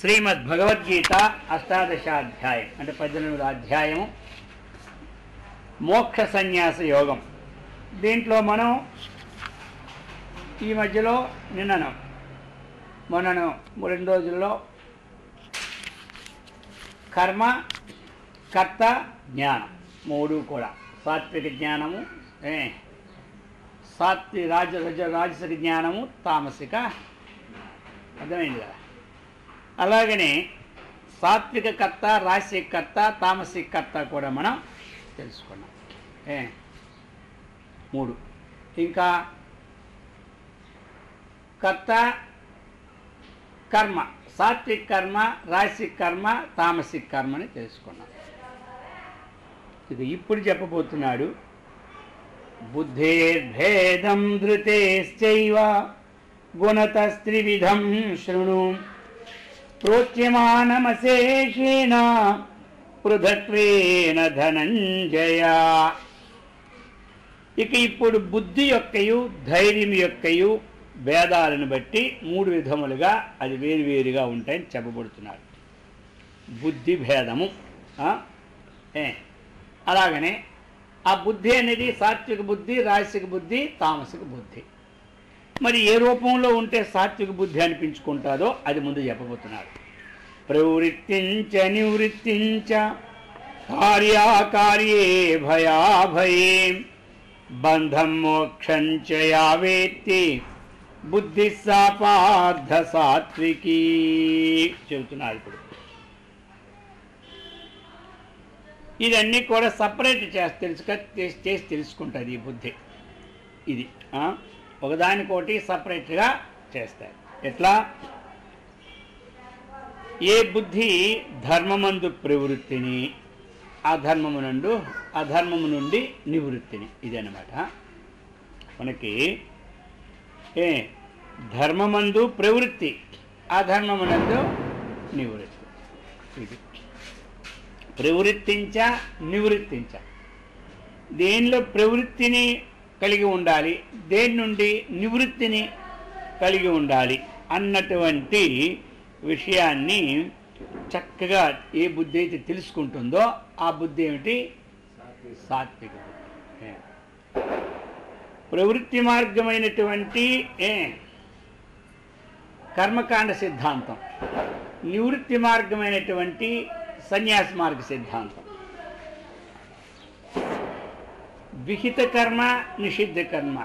శ్రీమద్ భగవద్గీత అష్టాదశాధ్యాయం అంటే 18వ అధ్యాయము మోక్ష సన్యాస యోగం. దీంట్లో మనం ఈ మధ్యలో మొన్నను 2 రోజుల్లో కర్మ కర్త జ్ఞానం 3 కూడా సాత్విక జ్ఞానము, రాజసిక జ్ఞానము, తామసిక, అర్థమైంది కదా. అలాగనే సాత్విక కర్త, రాజసిక కర్త, తామసిక కర్త కూడా మనం తెలుసుకున్నాం. 3 ఇంకా కర్త కర్మ, సాత్విక కర్మ, రాజసిక కర్మ, తామసిక కర్మని తెలుసుకున్నాం. ఇక ఇప్పుడు చెప్పబోతున్నాడు బుద్ధేర్భేదం ధృతేశ్చైవ గుణతస్త్రివిధం శృణు ప్రోచ్యమానమశేషేణ పృథక్వేన ధనంజయ. ఇక ఇప్పుడు బుద్ధి యొక్కయు ధైర్యం యొక్కయు భేదాలను బట్టి 3 విధములుగా అది వేరువేరుగా ఉంటాయని చెప్పబడుతున్నాడు. బుద్ధి భేదము, అలాగనే ఆ బుద్ధి అనేది సాత్విక బుద్ధి, రాజసిక బుద్ధి, తామసిక బుద్ధి. మరి ఏ రూపంలో ఉంటే సాత్విక బుద్ధి అనిపించుకుంటారో అది ముందు చెప్పబోతున్నాడు. ప్రవృత్తించ నివృత్తించ కార్యాకార్యే భయాభయే బంధం మోక్షంచ యావేత్తి బుద్ధి సాపార్థ సాత్వికీ చెబుతున్నాడు. ఇప్పుడు ఇదన్నీ కూడా సపరేట్ చేసి తెలుసుకుంటుంది ఈ బుద్ధి. ఇది ఒకదానికోటి సపరేట్గా చేస్తాయి. ఎట్లా? ఏ బుద్ధి ధర్మమందు ప్రవృత్తిని, అధర్మము నుండి నివృత్తిని, ఇదన్నమాట. మనకి ధర్మమందు ప్రవృత్తి, అధర్మమునందు నివృత్తి. ఇది ప్రవృత్తించ నివృత్తించ. దేనిలో ప్రవృత్తిని కలిగి ఉండాలి, దేని నుండి నివృత్తిని కలిగి ఉండాలి అన్నటువంటి విషయాన్ని చక్కగా ఏ బుద్ధి అయితే తెలుసుకుంటుందో ఆ బుద్ధి ఏమిటి? సాత్విక బుద్ధి. ప్రవృత్తి మార్గమైనటువంటి కర్మకాండ సిద్ధాంతం, నివృత్తి మార్గమైనటువంటి సన్యాస మార్గ సిద్ధాంతం. విహిత కర్మ, నిషిద్ధ కర్మ,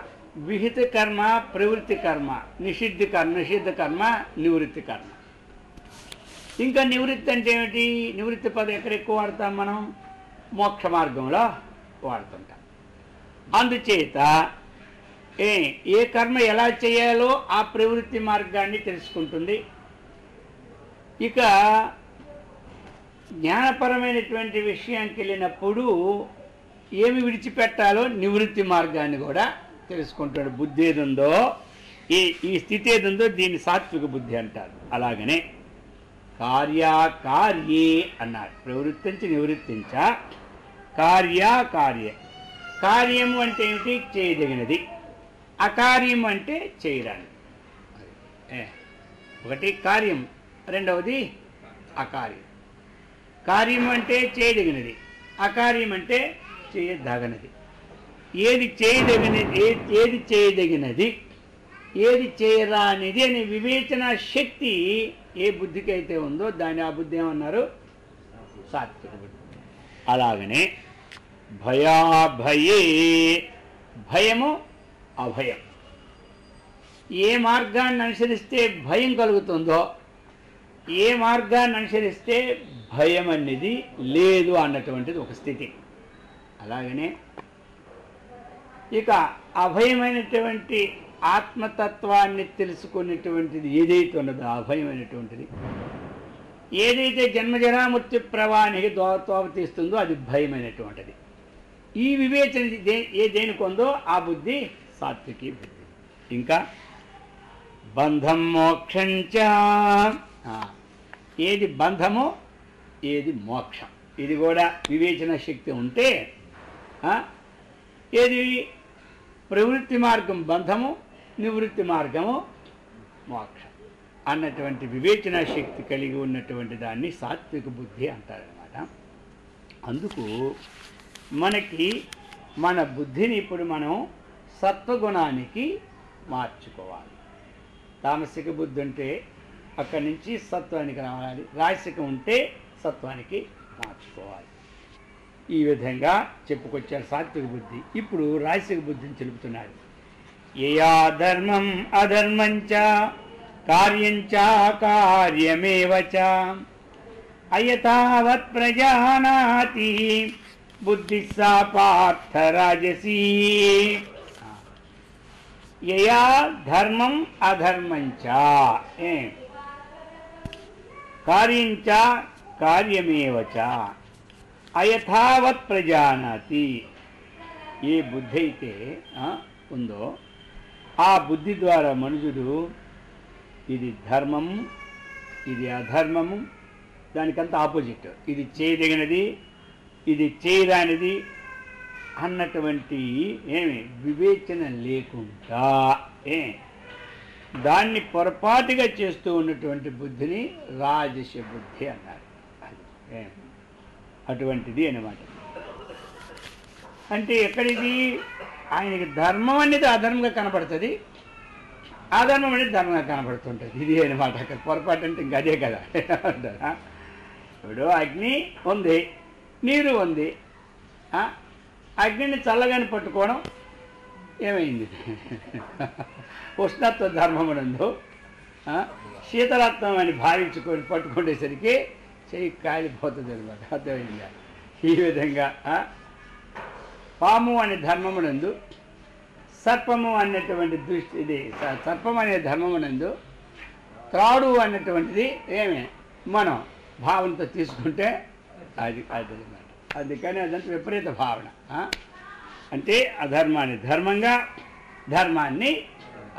విహిత కర్మ ప్రవృత్తి కర్మ, నిషిద్ధ కర్మ నివృత్తి కర్మ. ఇంకా నివృత్తి అంటే ఏమిటి? నివృత్తి పదం ఎక్కడ ఎక్కువ వాడతాం మనం? మోక్ష మార్గంలో వాడుతుంటాం. అందుచేత ఏ కర్మ ఎలా చేయాలో ఆ ప్రవృత్తి మార్గాన్ని తెలుసుకుంటుంది. ఇక జ్ఞానపరమైనటువంటి విషయానికి వెళ్ళినప్పుడు ఏమి విడిచిపెట్టాలో నివృత్తి మార్గాన్ని కూడా తెలుసుకుంటాడు. బుద్ధి ఏదుందో, ఈ స్థితి ఏదుందో దీన్ని సాత్విక బుద్ధి అంటారు. అలాగనే కార్యాకార్యే అన్నారు. ప్రవృత్తించి నివృత్తించ కార్యాకార్యే. కార్యము అంటే ఏమిటి? చేయదగినది. అకార్యం అంటే చేయరాని. ఒకటి కార్యం, రెండవది అకార్యం. కార్యం అంటే చేయదగినది, అకార్యం అంటే చేయదగనది. ఏది చేయదగినది, ఏది చేయరానిది అనే వివేచన శక్తి ఏ బుద్ధికి అయితే ఉందో దాని ఆ బుద్ధి ఏమన్నారు? సాత్విక బుద్ధి. అలాగనే భయాభయే, భయము అభయం. ఏ మార్గాన్ని అనుసరిస్తే భయం కలుగుతుందో, ఏ మార్గాన్ని అనుసరిస్తే భయం అనేది లేదు అన్నటువంటిది ఒక స్థితి. అలాగనే ఇక అభయమైనటువంటి ఆత్మతత్వాన్ని తెలుసుకునేటువంటిది ఏదైతే ఉన్నదో అభయమైనటువంటిది, ఏదైతే జన్మజరామృత్యు ప్రవాహానికి తోవ తీస్తుందో అది భయమైనటువంటిది. ఈ వివేచన దేనికి ఉందో ఆ బుద్ధి సాత్వికీ బుద్ధి. ఇంకా బంధం మోక్షంచ, ఏది బంధమో ఏది మోక్షం, ఇది కూడా వివేచన శక్తి ఉంటే ఏది ప్రవృత్తి మార్గం బంధము, నివృత్తి మార్గము మోక్షం. అన్నటువంటి వివేచన శక్తి కలిగి ఉన్నటువంటి దాన్ని సాత్విక బుద్ధి అంటారనమాట. అందుకు మనకి మన బుద్ధిని ఇప్పుడు మనం సత్వగుణానికి మార్చుకోవాలి. తామసిక బుద్ధి ఉంటే అక్కడి నుంచి సత్వానికి రావాలి, రాజసికం ఉంటే సత్వానికి మార్చుకోవాలి. ఈ విధంగా చెప్పుకొచ్చారు సాత్విక బుద్ధి. ఇప్పుడు రాజసిక బుద్ధిని తెలుపుతున్నారు. యయా ధర్మం అధర్మంచ కార్యంచ కార్యమేవచ అయథావత్ ప్రజానాతి బుద్ధి సా పార్థ రాజసీ. యయా ధర్మం అధర్మంచ కార్యంచ కార్యమేవచ అయథావత్ ప్రజానాతి. ఏ బుద్ధి అయితే ఉందో ఆ బుద్ధి ద్వారా మనుషుడు ఇది ధర్మము, ఇది అధర్మము, దానికంత ఆపోజిట్, ఇది చేయదగినది, ఇది చేయరానిది అన్నటువంటి వివేచన లేకుండా దాన్ని పొరపాటుగా చేస్తూ ఉన్నటువంటి బుద్ధిని రాజస బుద్ధి అన్నారు. అటువంటిది అన్నమాట. అంటే ఎక్కడిది? ఆయనకి ధర్మం అనేది అధర్మంగా కనపడుతుంది, అధర్మం అనేది ధర్మంగా కనపడుతుంటుంది. ఇది అనమాట. అక్కడ పొరపాటు అంటే ఇంక అదే కదా అంటారా? ఇప్పుడు అగ్ని ఉంది, నీరు ఉంది. అగ్నిని చల్లగాని పట్టుకోవడం ఏమైంది? ఉష్ణత్వ ధర్మమునందు శీతలత్వం అని భావించుకొని పట్టుకునేసరికి చెయ్యి కాలిపోతుంది అనమాట. అర్థమైందా? ఈ విధంగా పాము అనే ధర్మమునందు సర్పము అన్నటువంటి దృష్టి, ఇది సర్పం అనే ధర్మమునందు త్రాడు అన్నటువంటిది మనం భావనతో తీసుకుంటే అది అదనమాట. అందుకని అదంతా విపరీత భావన. అంటే అధర్మాన్ని ధర్మంగా, ధర్మాన్ని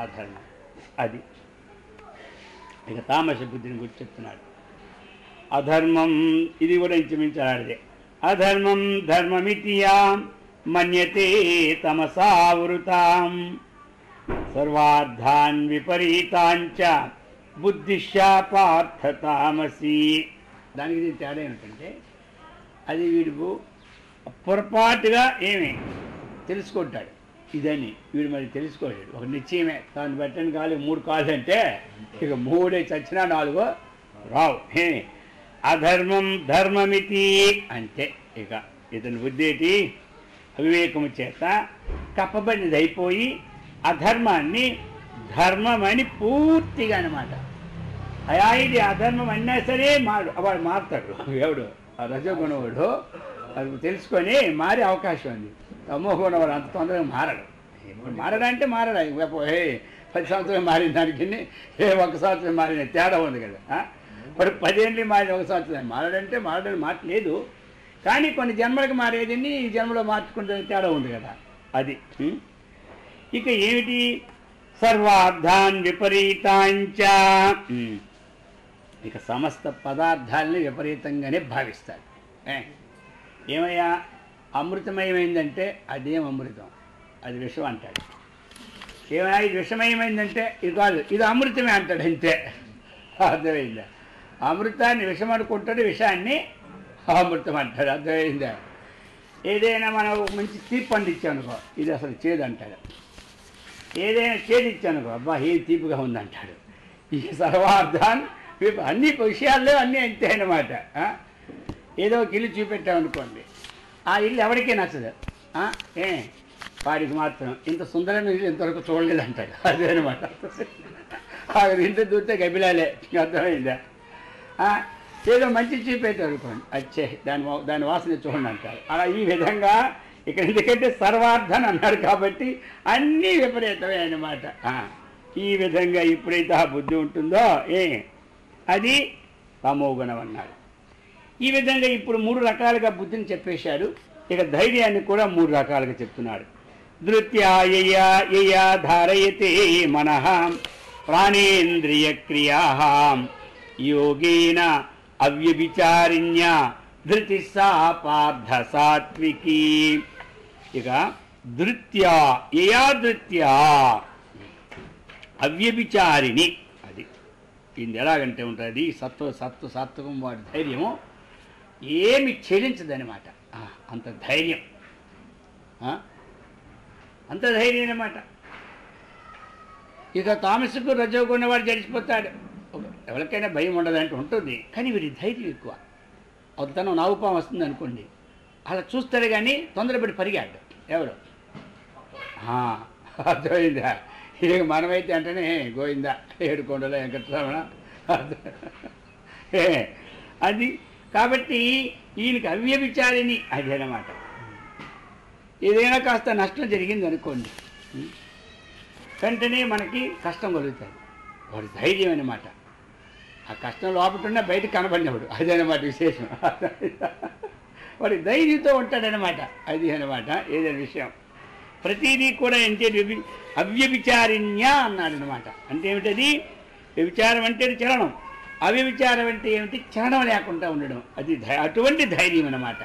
అధర్మం. అది ఇక తామస బుద్ధిని గురించి చెప్తున్నాడు. అధర్మం ఇది కూడా ఇంచుమించాడే. అధర్మం ధర్మమితియా మన్యతే తమసావృతాం సర్వార్థాన్ విపరీతాంచ బుద్ధిశ్చ పార్థ తామసి. దానికి తేడా ఏమిటంటే అది వీడు పొరపాటుగా తెలుసుకుంటాడు. ఇదని వీడు మరి తెలుసుకోలేడు. ఒక నిశ్చయమే తాను పెట్టని కాలు 3 కాళ్ళు అంటే ఇక 3 చచ్చినా 4 రావు. అధర్మం ధర్మమితి అంటే ఇక ఇతని బుద్ధి ఏంటి? అవివేకము చేత కప్పబడినది అయిపోయి అధర్మాన్ని ధర్మమని పూర్తిగా అనమాట. అయా ఇది అధర్మం అన్నా సరే వాడు మారుతాడు. ఎవడు? ఆ రజోగుణవాడు అది తెలుసుకొని మారే అవకాశం ఉంది. తమోగుణవాడు అంత తొందరగా మారడు. మారడంటే మారడా? 10 సంవత్సరం మారిన దానికి 1 సంవత్సరం మారిన తేడా ఉంది కదా. వాడు 10 ఏళ్ళు మారిన 1 సంవత్సరం మారడంటే మారడానికి మాట లేదు. కానీ కొన్ని జన్మలకు మారేదని ఈ జన్మలో మార్చుకుంటే తేడా ఉంది కదా. అది ఇక ఏమిటి? సర్వార్థాన్ విపరీతాంచ. ఇక సమస్త పదార్థాలని విపరీతంగానే భావిస్తాడు. ఏమయ్యా అమృతమయమైందంటే అదేం అమృతం, అది విషం అంటాడు. ఏమయ్యా ఇది విషమయమైందంటే ఇది కాదు, ఇది అమృతమే అంటాడు. అంతే. అర్థమైందా? అమృతాన్ని విషం అనుకుంటాడు, విషాన్ని అమృతం అంటాడు. అర్థమైందా? ఏదైనా మనం మంచి తీపి పండు ఇచ్చానుకో ఇది అసలు చేదు అంటాడు. ఏదైనా చేదు ఇచ్చానుకో అబ్బా ఏ తీపిగా ఉందంటాడు. ఈ సర్వార్థాన్ని అన్ని విషయాల్లో అన్నీ అంతే అన్నమాట. ఏదో ఒక ఇల్లు చూపెట్టామనుకోండి, ఆ ఇల్లు ఎవరికీ నచ్చదు. వాడికి మాత్రం ఇంత సుందరమైన ఇల్లు ఇంతవరకు చూడలేదు అంటాడు. అదే అనమాట. ఇంత దూరితే గబిలాలే. అర్థమైందా? ఏదో మంచి చూపెట్టారు అనుకోండి, అచ్చే దాని వాసన చూడండి అంటారు. అలా ఈ విధంగా ఇక్కడ ఎందుకంటే సర్వార్థాన్ని అన్నాడు కాబట్టి అన్నీ విపరీతమే అన్నమాట. ఈ విధంగా ఎప్పుడైతే ఆ బుద్ధి ఉంటుందో అది తమోగుణం అన్నాడు. ఈ విధంగా ఇప్పుడు 3 రకాలుగా బుద్ధిని చెప్పేశాడు. ఇక ధైర్యాన్ని కూడా 3 రకాలుగా చెప్తున్నాడు. ధృత్యా ధారయతే మనః ప్రాణేంద్రియ క్రియా యోగేన అవ్యభిచారిణ్య ధృతి సా పార్థ సాత్వికీ. ఇక ధృత్యా యయా ధృత్యా అవ్యభిచారిణి. అది ఇది ఎలాగంటే ఉంటుంది సాత్వికం వాడి ధైర్యము ఏమి చెల్లించదనమాట. అంత ధైర్యం, అంత ధైర్యం అన్నమాట. ఇక తామసికు రజోగుణ వాడు జడిచిపోతాడు. ఎవరికైనా భయం ఉండదంటే ఉంటుంది, కానీ వీడి ధైర్యం ఎక్కువ. అవతనం నాగుపాము వస్తుంది అనుకోండి, అలా చూస్తాడు కానీ తొందరపడి పరిగాడు. ఎవరు అర్థమైందా? ఇక మనమైతే అంటేనే గోవిందా ఏడుకొండల వెంకటరమణ అది. కాబట్టి ఈయనకి అవ్యభిచారిణి అది అన్నమాట. ఏదైనా కాస్త నష్టం జరిగింది అనుకోండి, వెంటనే మనకి కష్టం కలుగుతుంది. వాడి ధైర్యం అన్నమాట. ఆ కష్టం లోపల బయటకు కనబడినప్పుడు అదనమాట విశేషం. వాడి ధైర్యంతో ఉంటాడనమాట. అది అనమాట ఏదైనా విషయం. ప్రతిదీ కూడా అంటే అవ్యభిచారిణ్య అన్నాడనమాట. అంటే ఏమిటది? వ్యభిచారం అంటే చలనం, అవ్యభిచారం అంటే ఏమిటి? చలనం లేకుండా ఉండడం. అది అటువంటి ధైర్యం అన్నమాట.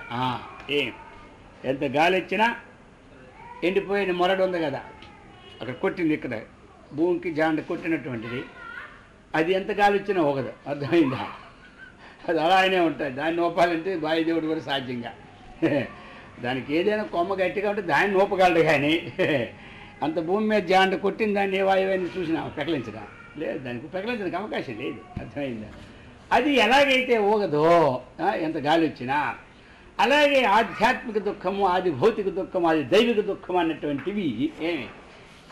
ఎంత గాలి వచ్చినా ఎండిపోయిన మొరడు ఉంది కదా, అక్కడ కొట్టింది, ఇక్కడ భూమికి జాండ కొట్టినటువంటిది, అది ఎంత గాలి వచ్చినా ఒకదు. అర్థమైందా? అది అలానే ఉంటుంది. దాన్ని నోపాలంటే వాయుదేవుడు కూడా సాధ్యంగా. దానికి ఏదైనా కొమ్మ గట్టిగా ఉంటే దాన్ని నోపగలడు, కానీ అంత భూమి మీద జాండ కొట్టిన దాన్ని ఏ వాయువైనా చూసినా పెకలించడా లేదు, దానికి పెకలించడానికి అవకాశం లేదు. అర్థమైందా? అది ఎలాగైతే ఊగదో ఎంత గాలి వచ్చినా, అలాగే ఆధ్యాత్మిక దుఃఖము, ఆది భౌతిక దుఃఖము, ఆది దైవిక దుఃఖం అన్నటువంటివి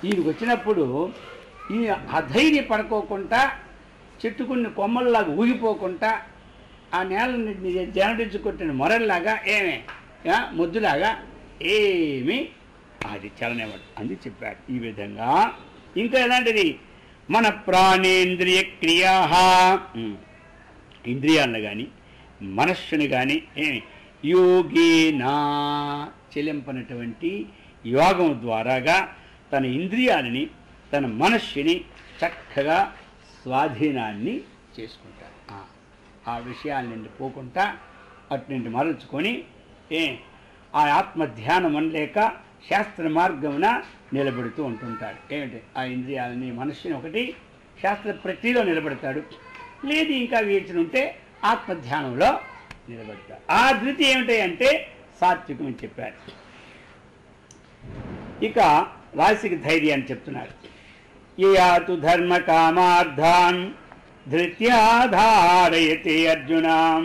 ఈయనకు వచ్చినప్పుడు ఈ అధైర్యపడుకోకుండా, చెట్టుకుని కొమ్మల్లాగా ఊగిపోకుండా, ఆ నేలని జనడించుకొట్టిన మొరల్లాగా ముద్దులాగా ఏమి అది చలనేవాడు అంది చెప్పాడు. ఈ విధంగా ఇంకా ఎలాంటిది? మన ప్రాణేంద్రియ క్రియా, ఇంద్రియాలను కానీ మనస్సుని కానీ యోగేనా చెలింపనటువంటి యోగం ద్వారాగా తన ఇంద్రియాలని, తన మనస్సుని చక్కగా స్వాధీనాన్ని చేసుకుంటాడు. ఆ విషయాల నుండి పోకుండా అటు నుండి మరల్చుకొని ఆ ఆత్మధ్యానం అనలేక శాస్త్ర మార్గమున నిలబెడుతూ ఉంటుంటాడు. ఏమిటి? ఆ ఇంద్రియాలని, మనస్సుని ఒకటి శాస్త్ర ప్రక్రియలో నిలబెడతాడు, లేదు ఇంకా వీడ్చునుంటే ఆత్మధ్యానంలో నిలబెడతాడు. ఆ ధృతి ఏమిటి అంటే సాత్వికం అని చెప్పారు. ఇక రాశికి ధైర్యాన్ని చెప్తున్నారు. యయాతు ధర్మ కామార్థాన్ ధృత్యాధారయతే అర్జునాం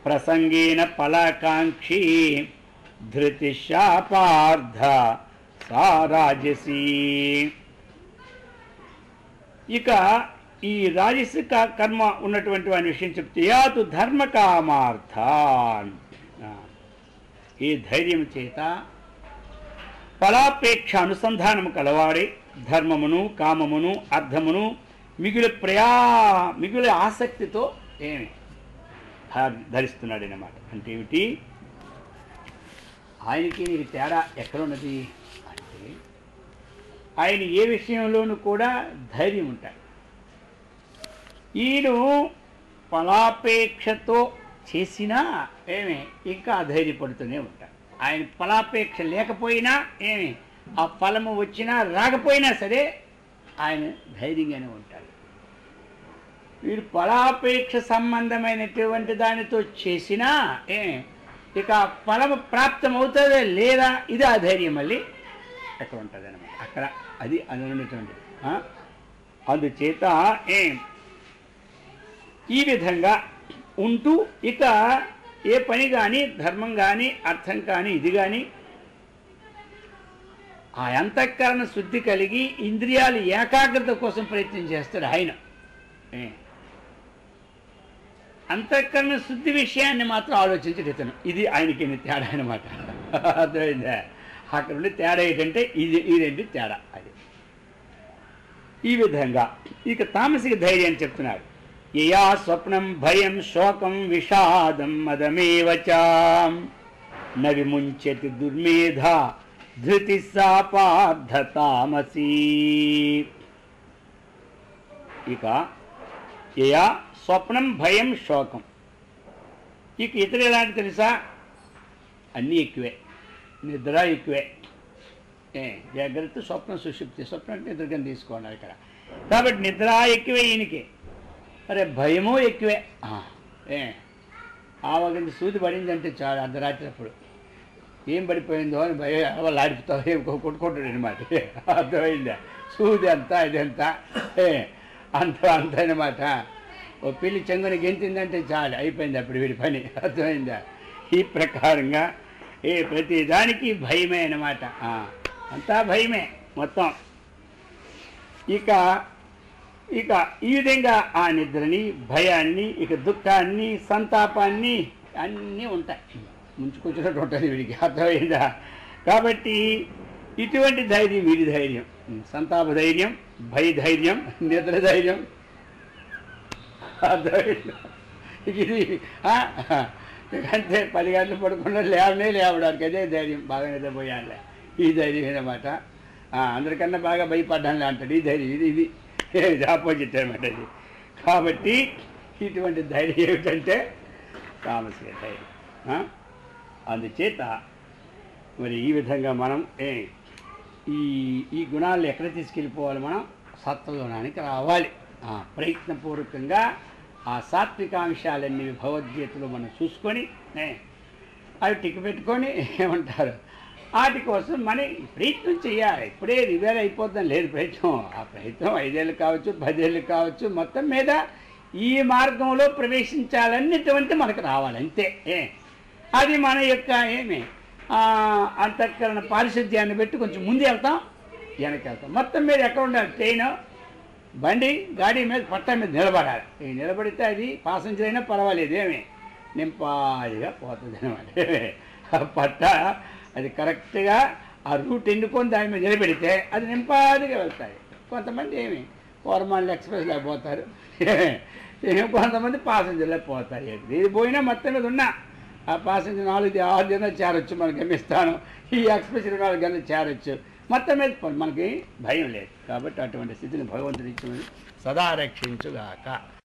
ప్రసంగేన ఫలాకాంక్షి ధృతిశాపార్థ సారాజసి. ఇక ఈ రాజసిక కర్మ ఉన్నటువంటి వాని విషయం చెప్తే, యాతు ధర్మ కామార్థాన్, ఈ ధైర్యం చేత ఫలాపేక్ష అనుసంధానము కలవాడే ధర్మమును, కామమును, అర్థమును మిగులు ఆసక్తితో ధరిస్తున్నాడు అన్నమాట. అంటే ఏమిటి? ఆయనకి నీకు తేడా ఎక్కడున్నది అంటే, ఆయన ఏ విషయంలోనూ కూడా ధైర్యం ఉంటాడు. ఈయన ఫలాపేక్షతో చేసినా ఇంకా ధైర్యపడుతూనే ఉంటాడు. ఆయన ఫలాపేక్ష లేకపోయినా ఆ ఫలము వచ్చినా రాకపోయినా సరే ఆయన ధైర్యంగానే ఉంటాడు. వీరు ఫలాపేక్ష సంబంధమైనటువంటి దానితో చేసినా ఇక ఫలము ప్రాప్తమవుతుందా లేదా, ఇది ఆ ధైర్యం మళ్ళీ ఎక్కడ ఉంటుంది అన్నమాట. అక్కడ అది అనున్నటువంటి అందుచేత ఈ విధంగా ఉంటూ ఇక ఏ పని కానీ, ధర్మం కానీ, అర్థం కానీ, ఇది కానీ ఆ అంతఃకరణ శుద్ధి కలిగి ఇంద్రియాలు ఏకాగ్రత కోసం ప్రయత్నం చేస్తాడు ఆయన. అంతఃకరణ శుద్ధి విషయాన్ని మాత్రం ఆలోచించడు ఇతను. ఇది ఆయనకి తేడా అనమాట. అర్థమైందా? అక్కడ ఉండి తేడా ఏంటంటే ఇదేంటి తేడా అది. ఈ విధంగా ఇక తామసిక ధైర్యాన్ని చెప్తున్నాడు. యయా స్వప్నం భయం శోకం విషాదం మదమేవచ న విముంచతి దుర్మేధ ధృతి సాపార్థ తామసీ. ఇక యయా స్వప్నం భయం శోకం, ఇక ఇతర ఎలాంటి తెలుసా? అన్నీ ఎక్కువే. నిద్ర ఎక్కువే. జాగ్రత్త స్వప్నం సుషుప్తి. స్వప్నం అంటే నిద్రగా తీసుకోండి ఇక్కడ. కాబట్టి నిద్ర ఎక్కువే ఈయనకి. అరే భయము ఎక్కువే. ఏ ఆవగింది సూది పడిందంటే చాలు అర్ధరాత్రి అప్పుడు ఏం పడిపోయిందో అని భయం వాళ్ళు ఆడిపోతావు ఏం కొట్టుకుంటాడు అనమాట. అర్థమైందా? సూది అంతా ఇదంతా అంత అనమాట. ఓ పిల్లి చెంగుని గెంతిందంటే చాలు అయిపోయింది అప్పుడు వీడి పని. అర్థమైందా? ఈ ప్రకారంగా ప్రతి దానికి భయమే అన్నమాట. అంతా భయమే మొత్తం. ఇక ఈ విధంగా ఆ నిద్రని, భయాన్ని, ఇక దుఃఖాన్ని, సంతాపాన్ని అన్నీ ఉంటాయి. ముంచుకొచ్చినట్టు ఉంటుంది వీడికి. అర్థమైందా? కాబట్టి ఇటువంటి ధైర్యం వీడి ధైర్యం. సంతాప ధైర్యం, భయ ధైర్యం, నిద్ర ధైర్యం. అర్థమైందా? ఇది అంతే. 10 గంటలు పడుకుండా లేవడానికి అదే ధైర్యం. బాగా నిద్రపోయానులే ఈ ధైర్యం అన్నమాట. అందరికన్నా బాగా భయపడ్డానులే అంటాడు. ఈ ధైర్యం ఇది ఆపోజిట్ అనమాట ఇది. కాబట్టి ఇటువంటి ధైర్యం ఏమిటంటే తామసిక ధైర్యం. అందుచేత మరి ఈ విధంగా మనం ఈ గుణాలను ఎక్కడ తీసుకెళ్ళిపోవాలి? మనం సత్వగుణానికి రావాలి. ప్రయత్నపూర్వకంగా ఆ సాత్వికాంశాలన్నీ భగవద్గీతలో మనం చూసుకొని అవి టిక్ పెట్టుకొని ఏమంటారు వాటి కోసం మనం ప్రయత్నం చేయాలి. ఇప్పుడే రివేర్ అయిపోద్దాం లేదు ప్రయత్నం. ఆ ప్రయత్నం 5 ఏళ్ళు కావచ్చు, 10 ఏళ్ళు కావచ్చు. మొత్తం మీద ఈ మార్గంలో ప్రవేశించాలన్నటువంటి మనకు రావాలి అంతే. అది మన యొక్క అంతఃకరణ పారిశుద్ధ్యాన్ని బట్టి కొంచెం ముందు వెళ్తాం, వెనక్కి వెళ్తాం. మొత్తం మీద ఎక్కడ ఉండాలి? ట్రైన్, బండి, గాడి మీద పట్ట మీద నిలబడాలి. నిలబడితే అది పాసెంజర్ అయినా పర్వాలేదు, నింపాదిగా పోతుంది అనమాట. పట్ట అది కరెక్ట్గా ఆ రూట్ ఎన్నుకొని దాని మీద నిలబెడితే అది నింపాదిగా వెళ్తాయి. కొంతమంది కోరమాన్లు ఎక్స్ప్రెస్లో పోతారు, కొంతమంది పాసెంజర్లో పోతారు. ఇది పోయినా మొత్తం మీద ఉన్నా ఆ పాసెంజర్ 4-6 గంటలు చేరొచ్చు మన గమ్యస్థానం. ఈ ఎక్స్ప్రెస్ 24 గంటలు చేరొచ్చు. మొత్తం మీద మనకి భయం లేదు. కాబట్టి అటువంటి స్థితిని భగవంతుడు ఇచ్చినది సదా రక్షించుగాక.